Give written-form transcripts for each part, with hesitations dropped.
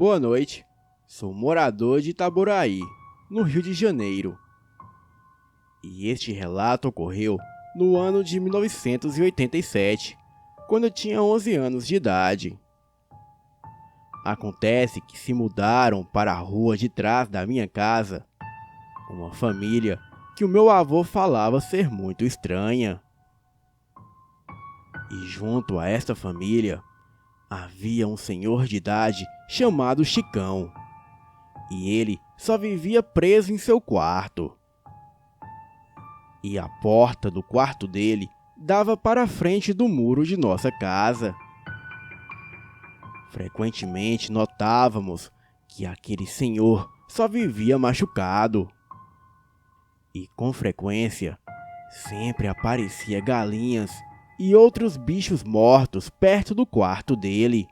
Boa noite, sou morador de Itaboraí, no Rio de Janeiro. E este relato ocorreu no ano de 1987, quando eu tinha 11 anos de idade. Acontece que se mudaram para a rua de trás da minha casa uma família que o meu avô falava ser muito estranha. E junto a esta família havia um senhor de idade chamado Chicão, e ele só vivia preso em seu quarto. E a porta do quarto dele dava para a frente do muro de nossa casa. Frequentemente notávamos que aquele senhor só vivia machucado. E com frequência sempre aparecia galinhas e outros bichos mortos perto do quarto dele.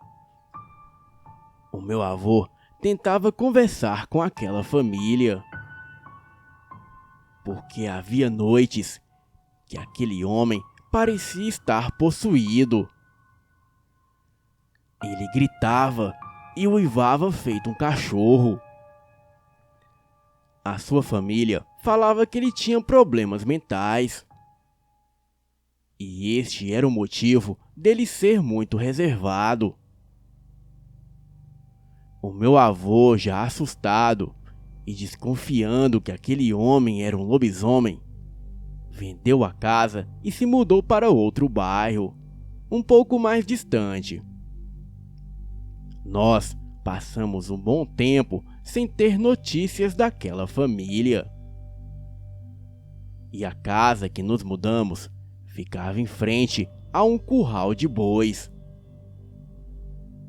O meu avô tentava conversar com aquela família, porque havia noites que aquele homem parecia estar possuído. Ele gritava e uivava feito um cachorro. A sua família falava que ele tinha problemas mentais. E este era o motivo dele ser muito reservado. O meu avô, já assustado e desconfiando que aquele homem era um lobisomem, vendeu a casa e se mudou para outro bairro, um pouco mais distante. Nós passamos um bom tempo sem ter notícias daquela família. E a casa que nos mudamos ficava em frente a um curral de bois.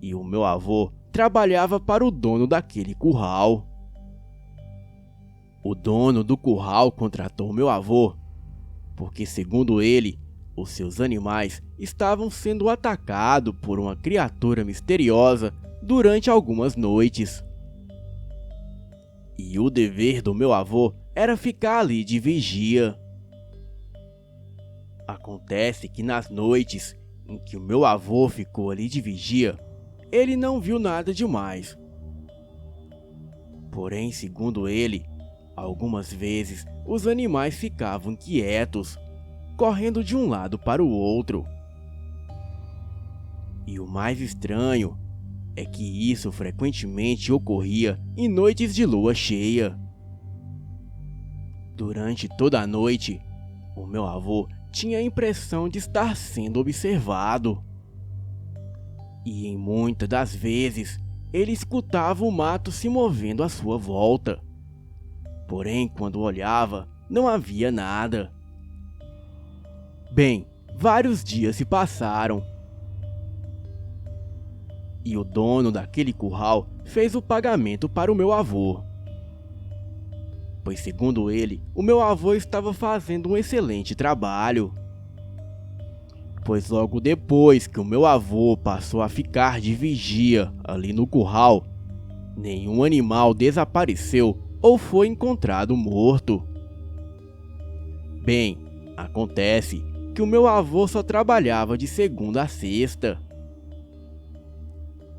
E o meu avô trabalhava para o dono daquele curral. O dono do curral contratou meu avô porque, segundo ele, os seus animais estavam sendo atacados por uma criatura misteriosa durante algumas noites. E o dever do meu avô era ficar ali de vigia. Acontece que nas noites em que o meu avô ficou ali de vigia, ele não viu nada demais. Porém, segundo ele, algumas vezes os animais ficavam quietos, correndo de um lado para o outro. E o mais estranho é que isso frequentemente ocorria em noites de lua cheia. Durante toda a noite, o meu avô tinha a impressão de estar sendo observado. E em muitas das vezes, ele escutava o mato se movendo à sua volta. Porém, quando olhava, não havia nada. Bem, vários dias se passaram. E o dono daquele curral fez o pagamento para o meu avô. Pois, segundo ele, o meu avô estava fazendo um excelente trabalho. Pois logo depois que o meu avô passou a ficar de vigia ali no curral, nenhum animal desapareceu ou foi encontrado morto. Bem, acontece que o meu avô só trabalhava de segunda a sexta.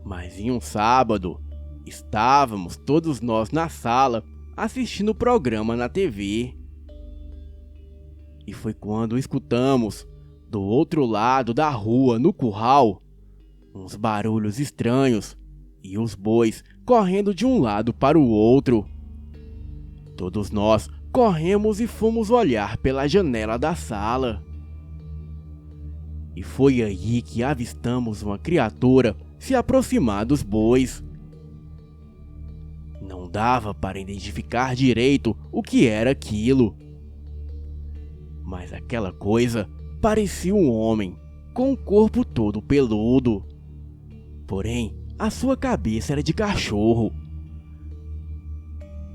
Mas em um sábado, estávamos todos nós na sala assistindo o programa na TV. E foi quando escutamos, do outro lado da rua, no curral, uns barulhos estranhos e os bois correndo de um lado para o outro. Todos nós corremos e fomos olhar pela janela da sala. E foi aí que avistamos uma criatura se aproximar dos bois. Não dava para identificar direito o que era aquilo. Mas aquela coisa parecia um homem, com o corpo todo peludo. Porém, a sua cabeça era de cachorro.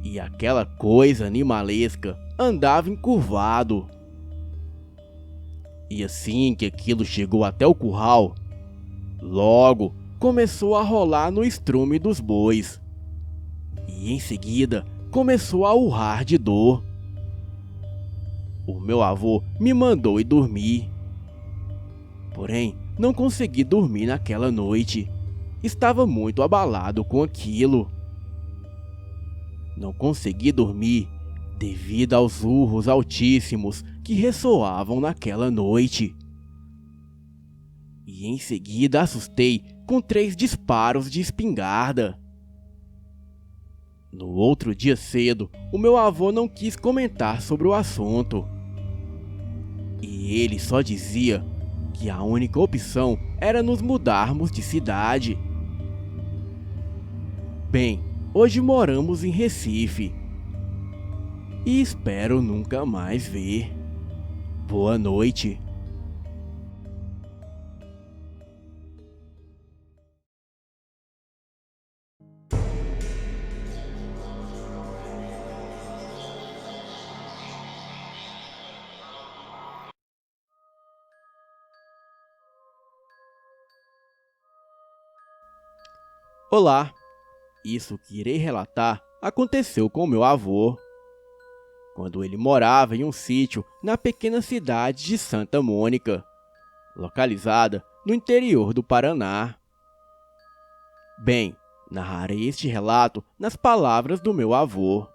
E aquela coisa animalesca andava encurvado. E assim que aquilo chegou até o curral, logo começou a rolar no estrume dos bois. E em seguida começou a urrar de dor. O meu avô me mandou ir dormir. Porém, não consegui dormir naquela noite. estava muito abalado com aquilo. Não consegui dormir devido aos urros altíssimos que ressoavam naquela noite. E em seguida assustei com 3 disparos de espingarda. No outro dia cedo, o meu avô não quis comentar sobre o assunto. E ele só dizia que a única opção era nos mudarmos de cidade. Bem, hoje moramos em Recife. E espero nunca mais ver. Boa noite. Olá! Isso que irei relatar aconteceu com meu avô, quando ele morava em um sítio na pequena cidade de Santa Mônica, localizada no interior do Paraná. Bem, narrarei este relato nas palavras do meu avô,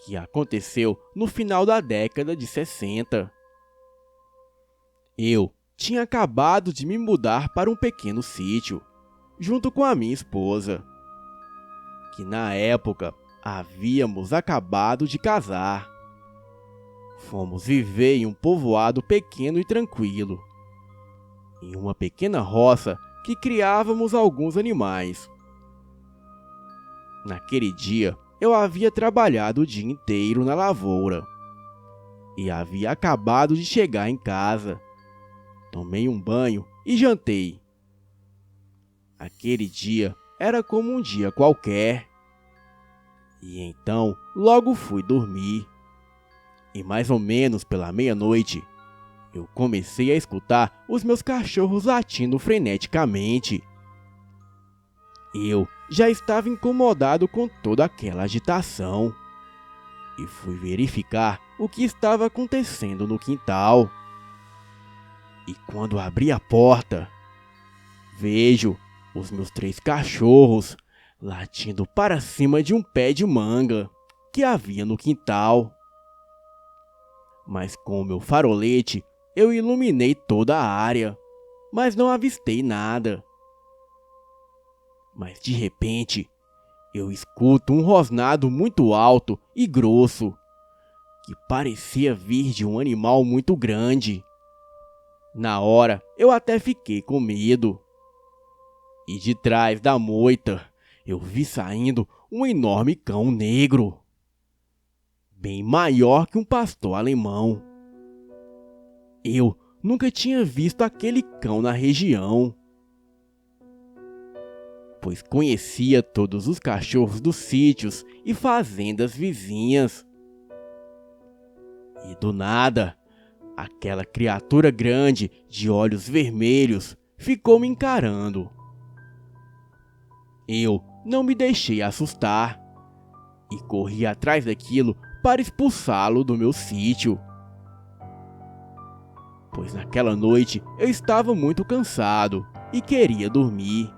que aconteceu no final da década de 60. Eu tinha acabado de me mudar para um pequeno sítio, junto com a minha esposa, que na época havíamos acabado de casar. Fomos viver em um povoado pequeno e tranquilo, em uma pequena roça que criávamos alguns animais. Naquele dia, eu havia trabalhado o dia inteiro na lavoura e havia acabado de chegar em casa. Tomei um banho e jantei. Aquele dia era como um dia qualquer. E então logo fui dormir. E mais ou menos pela meia-noite, eu comecei a escutar os meus cachorros latindo freneticamente. Eu já estava incomodado com toda aquela agitação e fui verificar o que estava acontecendo no quintal. E quando abri a porta, vejo os meus 3 cachorros latindo para cima de um pé de manga que havia no quintal. Mas com o meu farolete eu iluminei toda a área, mas não avistei nada. Mas de repente eu escuto um rosnado muito alto e grosso, que parecia vir de um animal muito grande. Na hora eu até fiquei com medo. E de trás da moita, eu vi saindo um enorme cão negro, bem maior que um pastor alemão. Eu nunca tinha visto aquele cão na região, pois conhecia todos os cachorros dos sítios e fazendas vizinhas. E do nada, aquela criatura grande de olhos vermelhos ficou me encarando. Eu não me deixei assustar e corri atrás daquilo para expulsá-lo do meu sítio, pois naquela noite eu estava muito cansado e queria dormir.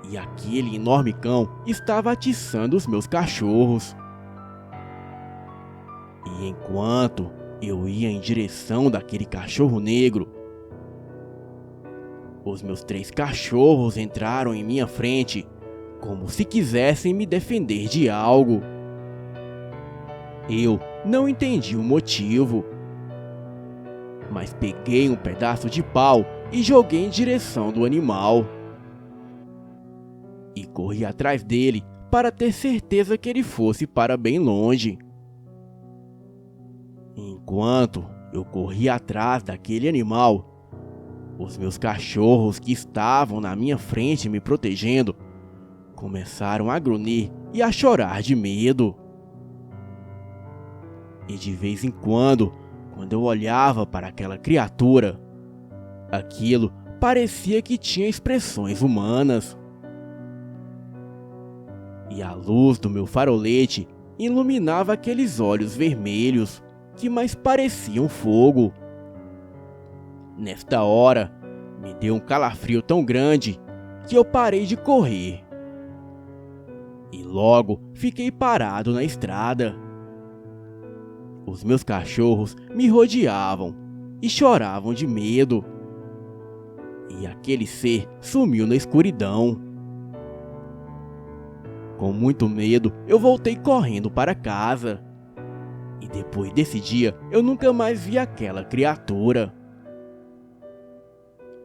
E aquele enorme cão estava atiçando os meus cachorros. E enquanto eu ia em direção daquele cachorro negro, os meus 3 cachorros entraram em minha frente, como se quisessem me defender de algo. Eu não entendi o motivo, mas peguei um pedaço de pau e joguei em direção do animal. E corri atrás dele para ter certeza que ele fosse para bem longe. Enquanto eu corria atrás daquele animal, os meus cachorros que estavam na minha frente me protegendo começaram a grunhir e a chorar de medo. E de vez em quando eu olhava para aquela criatura, aquilo parecia que tinha expressões humanas. E a luz do meu farolete iluminava aqueles olhos vermelhos que mais pareciam fogo. Nesta hora, me deu um calafrio tão grande que eu parei de correr. E logo fiquei parado na estrada. Os meus cachorros me rodeavam e choravam de medo. E aquele ser sumiu na escuridão. Com muito medo, eu voltei correndo para casa. E depois desse dia, eu nunca mais vi aquela criatura.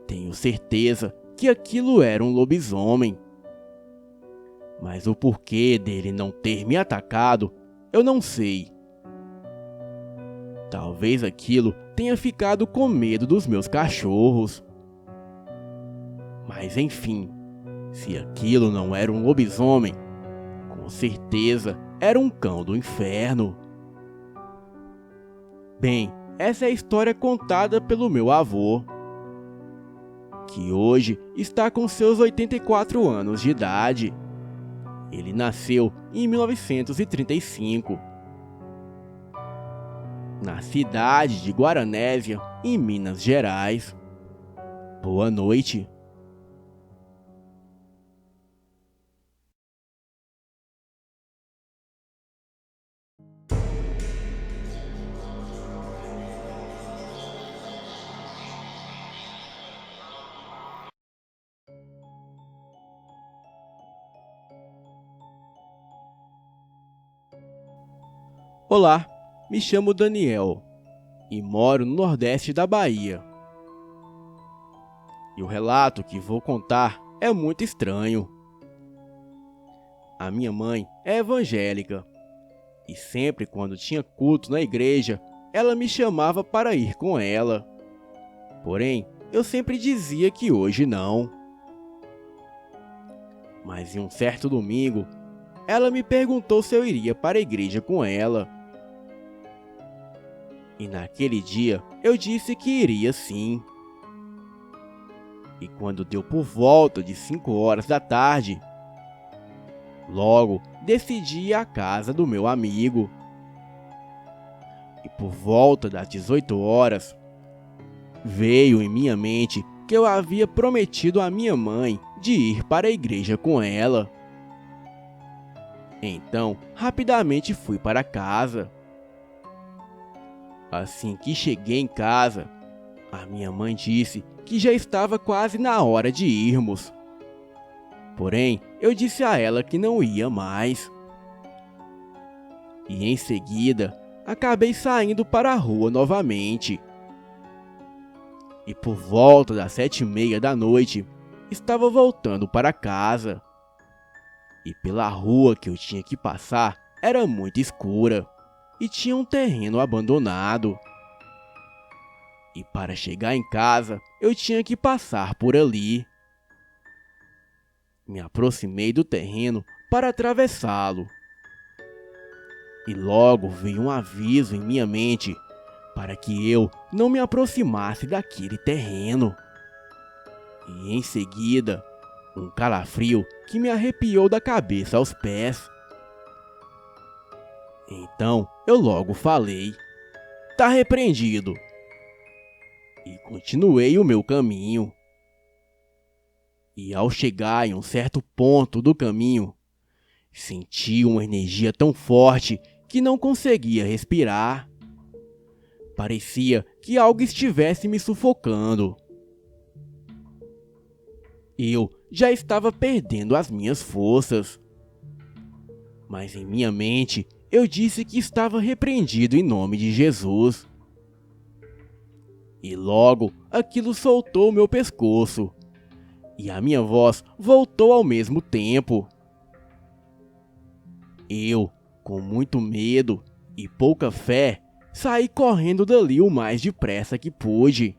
Tenho certeza que aquilo era um lobisomem. Mas o porquê dele não ter me atacado, eu não sei. Talvez aquilo tenha ficado com medo dos meus cachorros. Mas enfim, se aquilo não era um lobisomem, com certeza era um cão do inferno. Bem, essa é a história contada pelo meu avô, que hoje está com seus 84 anos de idade. Ele nasceu em 1935, na cidade de Guaranésia, em Minas Gerais. Boa noite. Olá, me chamo Daniel e moro no Nordeste da Bahia. E o relato que vou contar é muito estranho. A minha mãe é evangélica e sempre quando tinha culto na igreja, ela me chamava para ir com ela. Porém, eu sempre dizia que hoje não. Mas em um certo domingo, ela me perguntou se eu iria para a igreja com ela. E naquele dia eu disse que iria sim. E quando deu por volta de 5 horas da tarde, logo decidi ir à casa do meu amigo. E por volta das 18 horas, veio em minha mente que eu havia prometido à minha mãe de ir para a igreja com ela. Então, rapidamente fui para casa. Assim que cheguei em casa, a minha mãe disse que já estava quase na hora de irmos. Porém, eu disse a ela que não ia mais. E em seguida, acabei saindo para a rua novamente. E por volta das 7h30 da noite, estava voltando para casa. E pela rua que eu tinha que passar era muito escura e tinha um terreno abandonado. E para chegar em casa, eu tinha que passar por ali. Me aproximei do terreno para atravessá-lo. E logo veio um aviso em minha mente para que eu não me aproximasse daquele terreno. E em seguida, um calafrio que me arrepiou da cabeça aos pés. Então eu logo falei: "Tá repreendido." E continuei o meu caminho. E ao chegar em um certo ponto do caminho, senti uma energia tão forte que não conseguia respirar. Parecia que algo estivesse me sufocando. Eu já estava perdendo as minhas forças. Mas em minha mente, eu disse que estava repreendido em nome de Jesus. E logo aquilo soltou meu pescoço. E a minha voz voltou ao mesmo tempo. Eu, com muito medo e pouca fé, saí correndo dali o mais depressa que pude.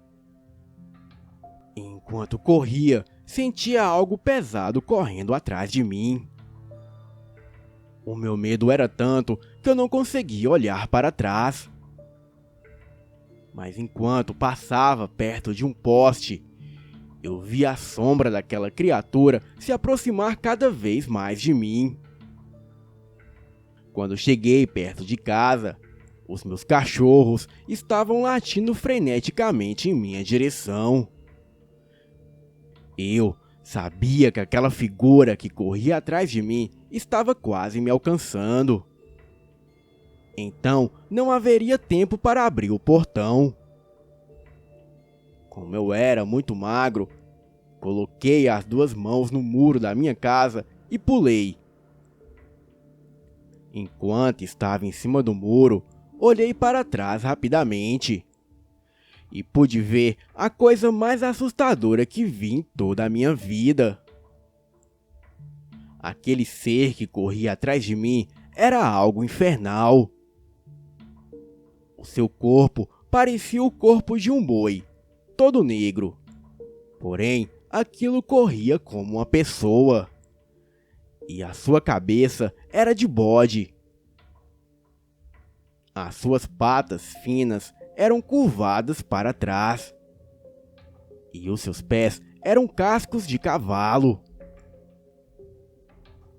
Enquanto corria, sentia algo pesado correndo atrás de mim. O meu medo era tanto que eu não conseguia olhar para trás. Mas enquanto passava perto de um poste, eu vi a sombra daquela criatura se aproximar cada vez mais de mim. Quando cheguei perto de casa, os meus cachorros estavam latindo freneticamente em minha direção. Eu, Sabia que aquela figura que corria atrás de mim estava quase me alcançando. Então não haveria tempo para abrir o portão. Como eu era muito magro, coloquei as 2 mãos no muro da minha casa e pulei. Enquanto estava em cima do muro, olhei para trás rapidamente e pude ver a coisa mais assustadora que vi em toda a minha vida. Aquele ser que corria atrás de mim era algo infernal. O seu corpo parecia o corpo de um boi, todo negro. Porém, aquilo corria como uma pessoa. E a sua cabeça era de bode. As suas patas finas eram curvadas para trás. E os seus pés eram cascos de cavalo.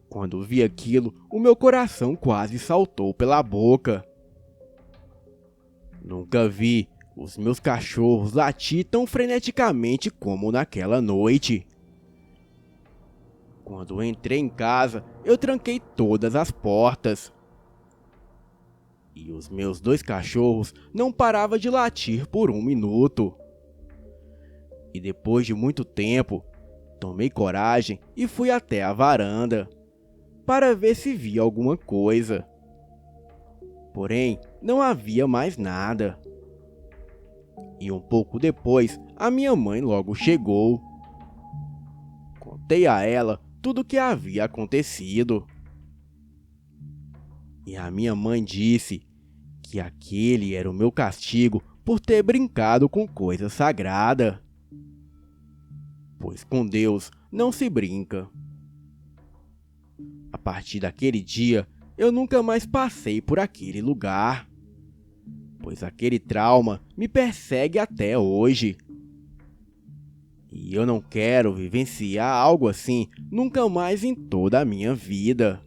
Quando vi aquilo, o meu coração quase saltou pela boca. Nunca vi os meus cachorros latir tão freneticamente como naquela noite. Quando entrei em casa, eu tranquei todas as portas. E os meus 2 cachorros não paravam de latir por 1 minuto. E depois de muito tempo, tomei coragem e fui até a varanda para ver se via alguma coisa. Porém, não havia mais nada. E um pouco depois, a minha mãe logo chegou. Contei a ela tudo o que havia acontecido. E a minha mãe disse que aquele era o meu castigo por ter brincado com coisa sagrada. Pois com Deus não se brinca. A partir daquele dia, eu nunca mais passei por aquele lugar, pois aquele trauma me persegue até hoje. E eu não quero vivenciar algo assim nunca mais em toda a minha vida.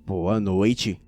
Boa noite.